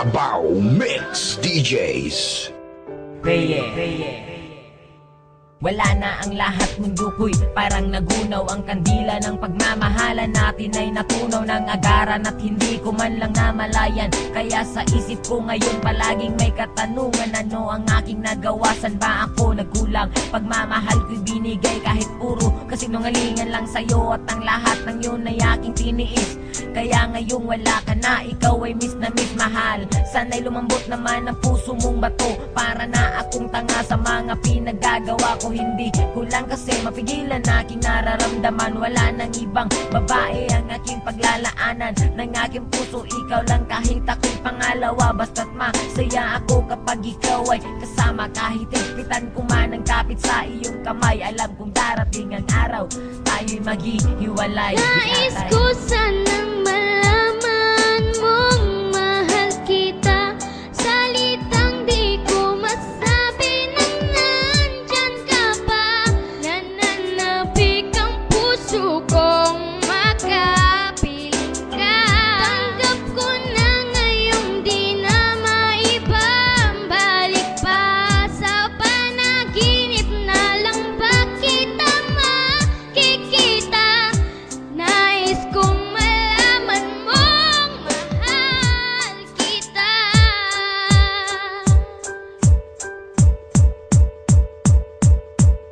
Carabao Mix DJs. Wala na ang lahat, mundo ko'y parang nagunaw. Ang kandila ng pagmamahalan natin ay natunaw ng agaran at hindi ko man lang namalayan. Kaya sa isip ko ngayon palaging may katanungan, ano ang aking nagawa, saan ba ako nagkulang? Pagmamahal ko'y binigay kahit puro kasinungalingan lang sa'yo, at ang lahat ng yun ay aking tiniis. Kaya ngayong wala ka na, ikaw ay miss na miss mahal. Sana'y lumambot naman ang puso mong bato, para na akong tanga sa mga pinagagawa ko. Hindi ko lang kasi mapigilan aking nararamdaman. Wala nang ibang babae ang aking paglalaanan ng aking puso, ikaw lang kahit ako'y pangalawa. Basta't masaya ako kapag ikaw ay kasama, kahit higpitan ko man ang kapit sa iyong kamay. Alam kong darating ang araw, tayo'y maghihiwalay. Nais ko sanang malaman mong mahal kita, salitang di ko masabi nang nandyan ka pa. Nananabik ang puso kong makapiling ka. Tanggap ko na ngayong di na maibabalik pa. Sa panaginip na lang ba kita makikita? Nais kong malaman mong mahal kita.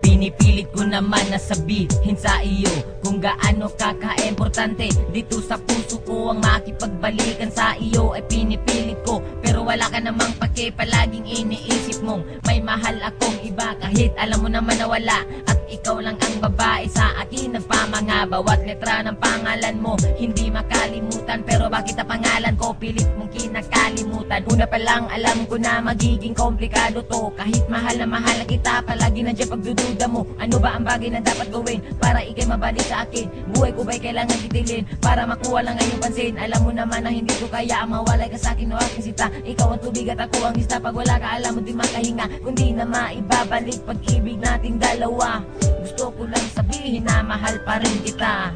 Pinipilit ko naman na sabihin sa iyo kung gaano kaka-importante dito sa puso ko ang makipagbalikan sa iyo. Ay pinipilit ko pero wala ka namang pake, palaging iniisip mong may mahal akong iba, kahit alam mo naman na wala. At ikaw lang ang babae sa akin nagpamanga, bawat letra ng pangalan mo hindi makalimutan. Pero bakit ang pangalan ko pilit mong kinakalimutan? Una pa lang alam ko na magiging komplikado to, kahit mahal na mahal na kita, palagi nandiyan pagdududa mo. Ano ba ang bagay na dapat gawin para ikay mabalik sa akin? Buhay ko ba'y kailangan titilin para makuha lang ang iyong pansin? Alam mo naman na hindi ko kaya ang mawalay ka sa akin o aking sita. Ikaw ang tubig at ako ang isda, pag wala ka alam mo di makahinga, kundi na maibabalik pag-ibig nating dalawa. Gusto ko lang sabihin na mahal pa rin kita.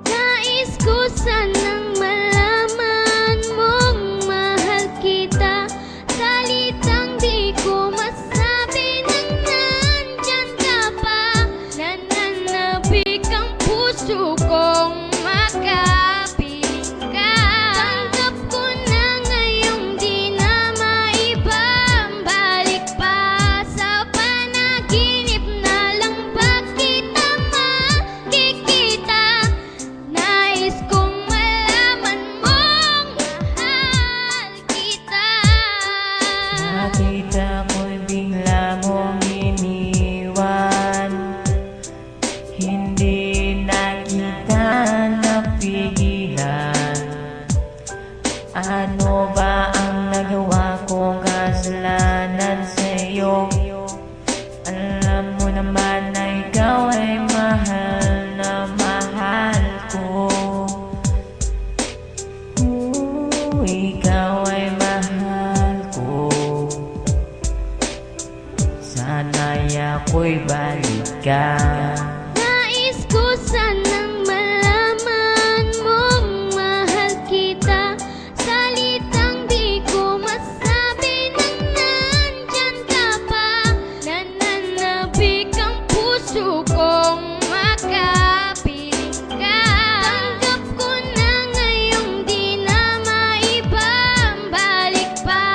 Nais ko sanang malaman mong mahal kita, salitang di ko masabi nang nandyan ka pa. Nananabik ang puso kong makapiling ka. Tanggap ko na ngayong di na maibabalik pa. Sa panaginip na lang ba kita makikita? Nais kong malaman mong mahal kita. Nakita mo'y bigla mong iniwan, hindi na kita napigilan. Ano ba ang nagawa kong kasalanan sa'yo? Alam mo naman na ikaw ay mahal na mahal ko. Ikaw ay mahal ko. Sana'y ako'y balikan. Nais ko sanang malaman mong mahal kita, salitang di ko masabi nang nandyan ka pa. Nananabik ang puso kong makapiling ka. Tanggap ko na ngayong di na maibabalik pa.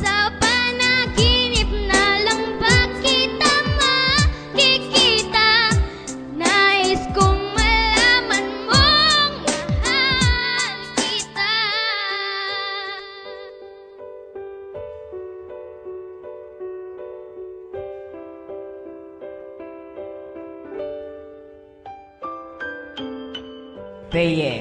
Sa panaginip na lang ba kita makikita? Nais kong malaman mong mahal kita. Peye.